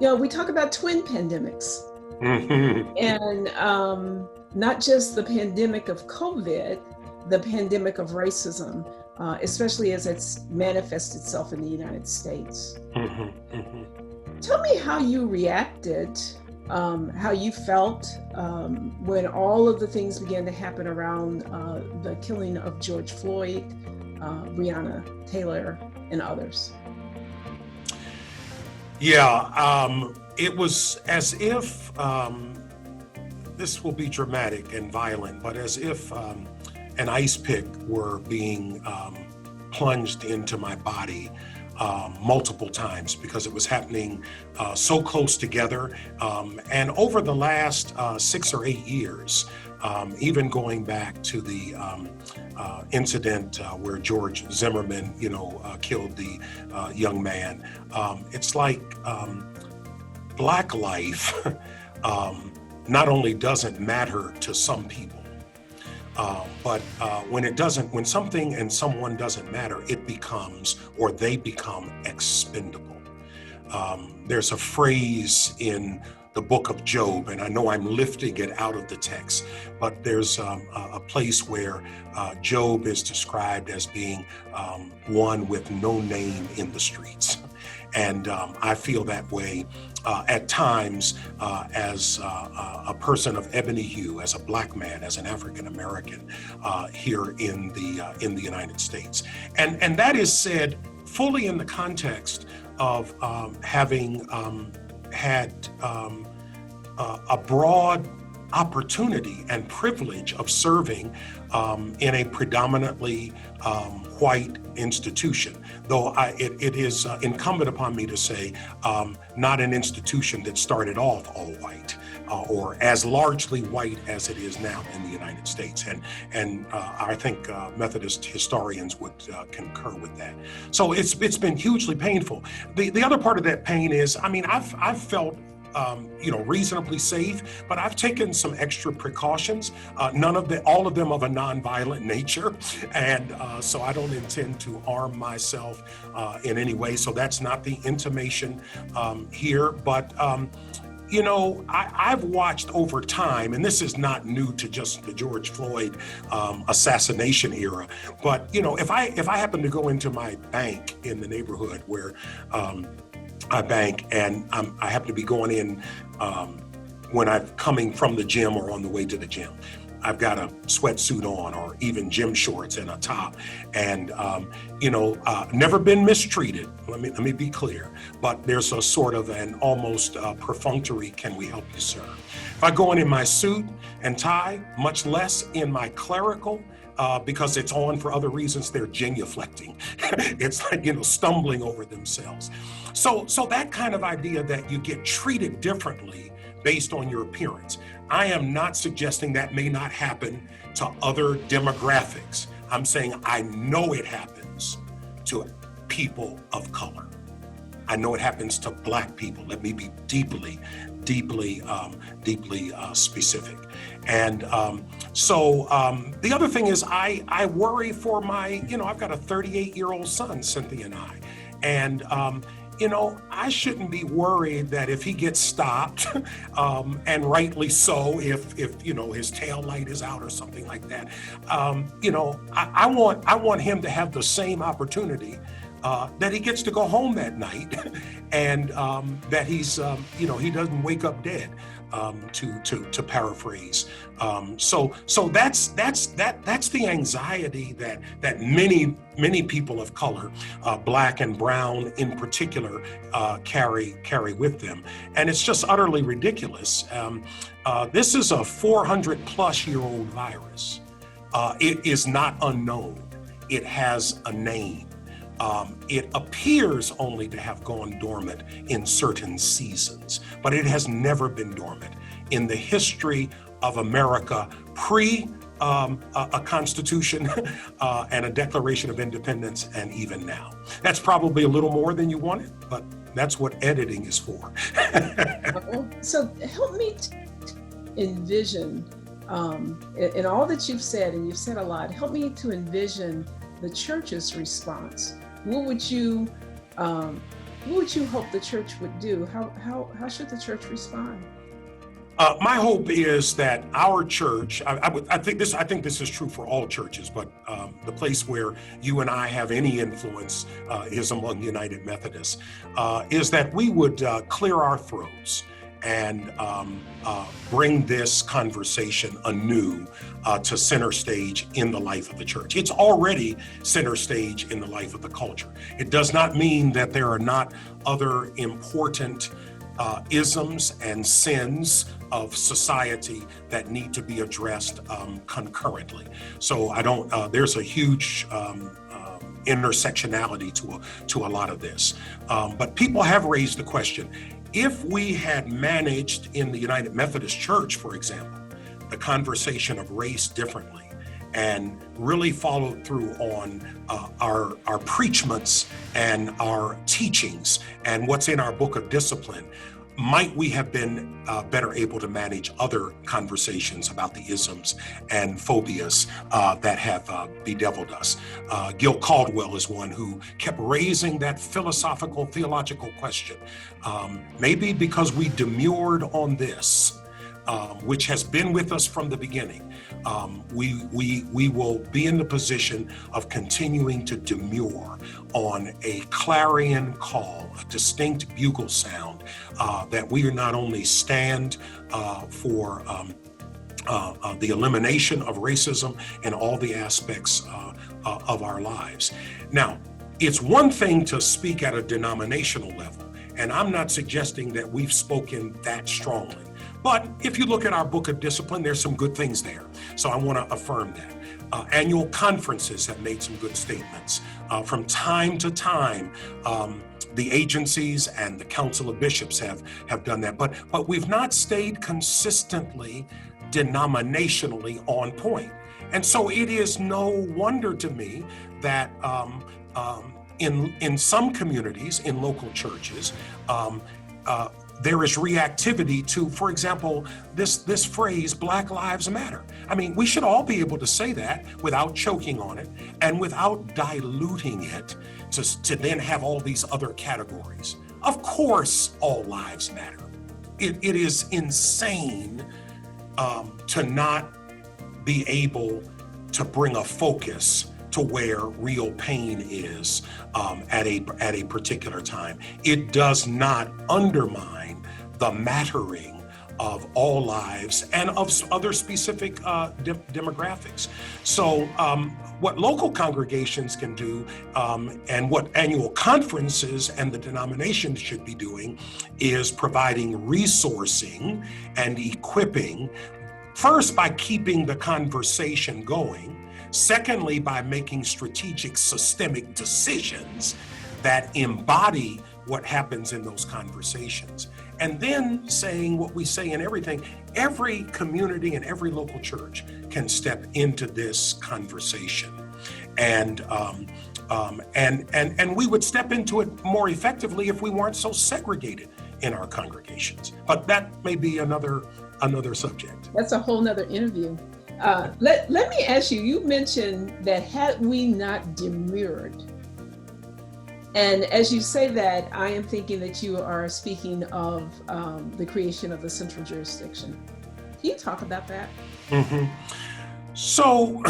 We talk about twin pandemics, Mhm. and not just the pandemic of COVID, the pandemic of racism, especially as it's manifested itself in the United States. Mhm. Mhm. Tell me how you reacted, how you felt when all of the things began to happen around the killing of George Floyd, Breonna Taylor, and others. Yeah, it was as if this will be dramatic and violent, but as if an ice pick were being plunged into my body multiple times because it was happening so close together. And over the last 6 or 8 years, even going back to the incident where George Zimmerman, killed the young man, it's like Black life not only doesn't matter to some people, but when something and someone doesn't matter, it becomes, or they become, expendable. There's a phrase in the book of Job, and I know I'm lifting it out of the text, but there's a place where Job is described as being one with no name in the streets. And I feel that way at times as a person of ebony hue, as a Black man, as an African American here in the United States. And that is said fully in the context of having had a broad opportunity and privilege of serving in a predominantly white institution, though it is incumbent upon me to say not an institution that started off all white or as largely white as it is now in the United States. And I think Methodist historians would concur with that. So it's been hugely painful. The other part of that pain is, I've felt reasonably safe, but I've taken some extra precautions, all of them of a nonviolent nature. And so I don't intend to arm myself in any way. So that's not the intimation here. But, I've watched over time, and this is not new to just the George Floyd assassination era, but, if I happen to go into my bank in the neighborhood where I bank, and I happen to be going in when I'm coming from the gym or on the way to the gym. I've got a sweatsuit on, or even gym shorts and a top, and never been mistreated. Let me be clear, but there's a sort of an almost perfunctory, "Can we help you, sir?" If I go in my suit and tie, much less in my clerical. Because it's on for other reasons, they're genuflecting. It's like, stumbling over themselves. So that kind of idea that you get treated differently based on your appearance. I am not suggesting that may not happen to other demographics. I'm saying I know it happens to people of color. I know it happens to Black people. Let me be deeply specific. And so the other thing is I worry for my, I've got a 38-year-old son, Cynthia and I. And, I shouldn't be worried that if he gets stopped, and rightly so, if his tail light is out or something like that, I want him to have the same opportunity that he gets to go home that night, and that he's, he doesn't wake up dead, to paraphrase. So that's the anxiety that many people of color, Black and brown in particular, carry with them, and it's just utterly ridiculous. This is a 400-plus-year-old virus. It is not unknown. It has a name. It appears only to have gone dormant in certain seasons, but it has never been dormant in the history of America pre a constitution and a Declaration of Independence, and even now. That's probably a little more than you wanted, but that's what editing is for. So help me envision, in all that you've said, and you've said a lot, help me to envision the church's response. What would you what would you hope the church would do? How should the church respond? My hope is that our church, I think this is true for all churches, but the place where you and I have any influence is among United Methodists, is that we would clear our throats and bring this conversation anew to center stage in the life of the church. It's already center stage in the life of the culture. It does not mean that there are not other important isms and sins of society that need to be addressed concurrently. So there's a huge intersectionality to a lot of this. But people have raised the question, if we had managed in the United Methodist Church, for example, the conversation of race differently, and really followed through on our preachments and our teachings and what's in our book of discipline, might we have been better able to manage other conversations about the isms and phobias that have bedeviled us? Gil Caldwell is one who kept raising that philosophical, theological question. Maybe because we demurred on this, which has been with us from the beginning, we will be in the position of continuing to demur on a clarion call, a distinct bugle sound, that we not only stand for the elimination of racism in all the aspects of our lives. Now, it's one thing to speak at a denominational level, and I'm not suggesting that we've spoken that strongly. But if you look at our book of discipline, there's some good things there. So I want to affirm that. Annual conferences have made some good statements. From time to time, the agencies and the Council of Bishops have done that. But we've not stayed consistently denominationally on point. And so it is no wonder to me that in some communities, in local churches, there is reactivity to, for example, this phrase, Black Lives Matter. I mean, we should all be able to say that without choking on it and without diluting it to then have all these other categories. Of course, all lives matter. It is insane to not be able to bring a focus to where real pain is at a particular time. It does not undermine the mattering of all lives and of other specific demographics. So what local congregations can do and what annual conferences and the denominations should be doing is providing resourcing and equipping, first by keeping the conversation going, secondly, by making strategic systemic decisions that embody what happens in those conversations. And then saying what we say in everything, every community and every local church can step into this conversation. And we would step into it more effectively if we weren't so segregated in our congregations. But that may be another subject. That's a whole nother interview. Let me ask you, you mentioned that had we not demurred, and as you say that, I am thinking that you are speaking of the creation of the central jurisdiction. Can you talk about that? Mm-hmm. So,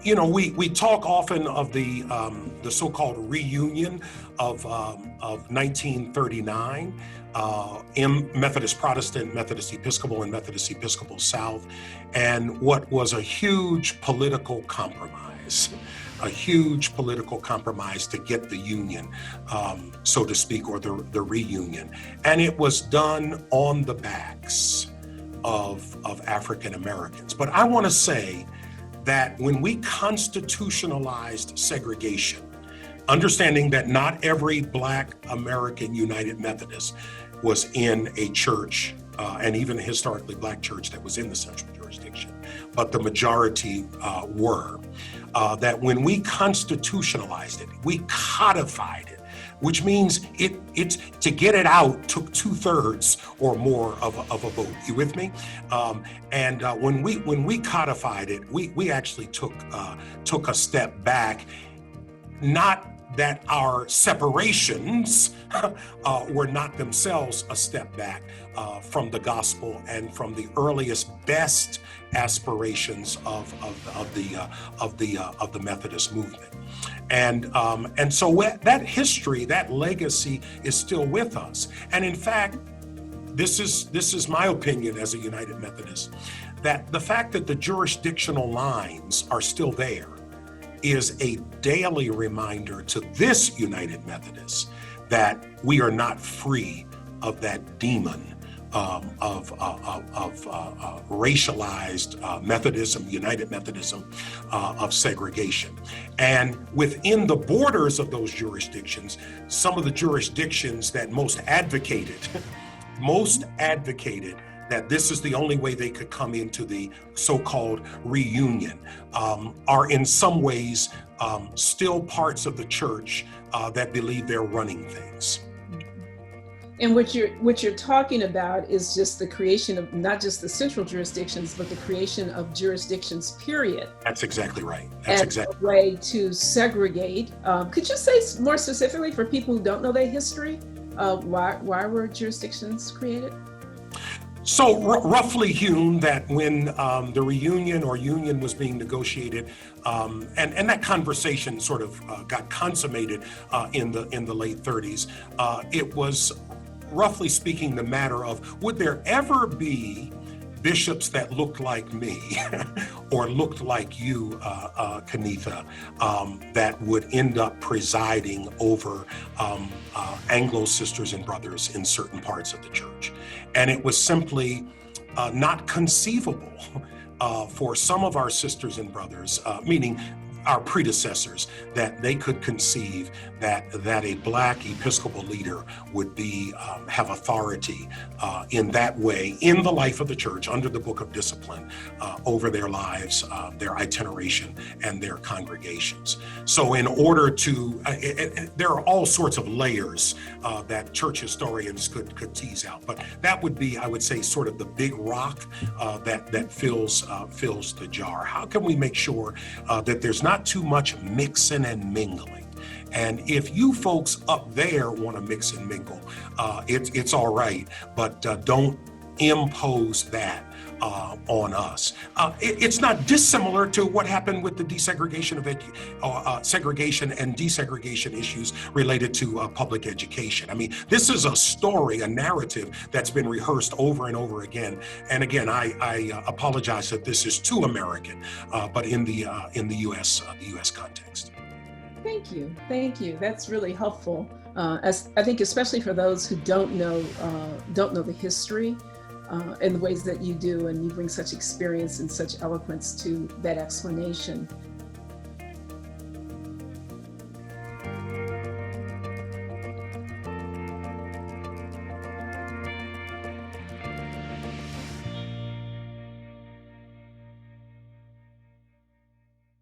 we talk often of the so-called reunion of 1939, Methodist Protestant, Methodist Episcopal, and Methodist Episcopal South, and what was a huge political compromise to get the union, so to speak, or the reunion. And it was done on the backs of African Americans. But I want to say that when we constitutionalized segregation, understanding that not every Black American United Methodist was in a church, and even a historically Black church that was in the central jurisdiction, but the majority were, that when we constitutionalized it, we codified it, which means it's to get it out took 2/3 or more of a vote. You with me? When we codified it, we actually took a step back, not that our separations were not themselves a step back from the gospel and from the earliest best aspirations of the Methodist movement. And so that history, that legacy is still with us. And in fact, this is my opinion as a United Methodist, that the fact that the jurisdictional lines are still there is a daily reminder to this United Methodist that we are not free of that demon of racialized Methodism, United Methodism, of segregation. And within the borders of those jurisdictions, some of the jurisdictions that most advocated that this is the only way they could come into the so-called reunion, are in some ways still parts of the church that believe they're running things. And what you're talking about is just the creation of not just the central jurisdictions, but the creation of jurisdictions, period. That's exactly right. That's exactly a way to segregate. Could you say more specifically for people who don't know their history, why were jurisdictions created? So roughly hewn that when the reunion or union was being negotiated, and that conversation sort of got consummated in the late 30s, it was roughly speaking the matter of, would there ever be bishops that looked like me or looked like you, Kennetha, that would end up presiding over Anglo sisters and brothers in certain parts of the church. And it was simply not conceivable for some of our sisters and brothers, meaning our predecessors, that they could conceive that a Black Episcopal leader would be have authority in that way in the life of the church under the Book of Discipline over their lives, their itineration, and their congregations. So in order to, there are all sorts of layers that church historians could tease out, but that would be, I would say, sort of the big rock that fills the jar. How can we make sure that there's not too much mixing and mingling? And if you folks up there want to mix and mingle, it's all right, but don't impose that on us. It's not dissimilar to what happened with the desegregation of segregation and desegregation issues related to public education. I mean, this is a story, a narrative that's been rehearsed over and over again. And again, I apologize that this is too American, but in the U.S. context. Thank you. That's really helpful. As I think, especially for those who don't know the history in the ways that you do, and you bring such experience and such eloquence to that explanation.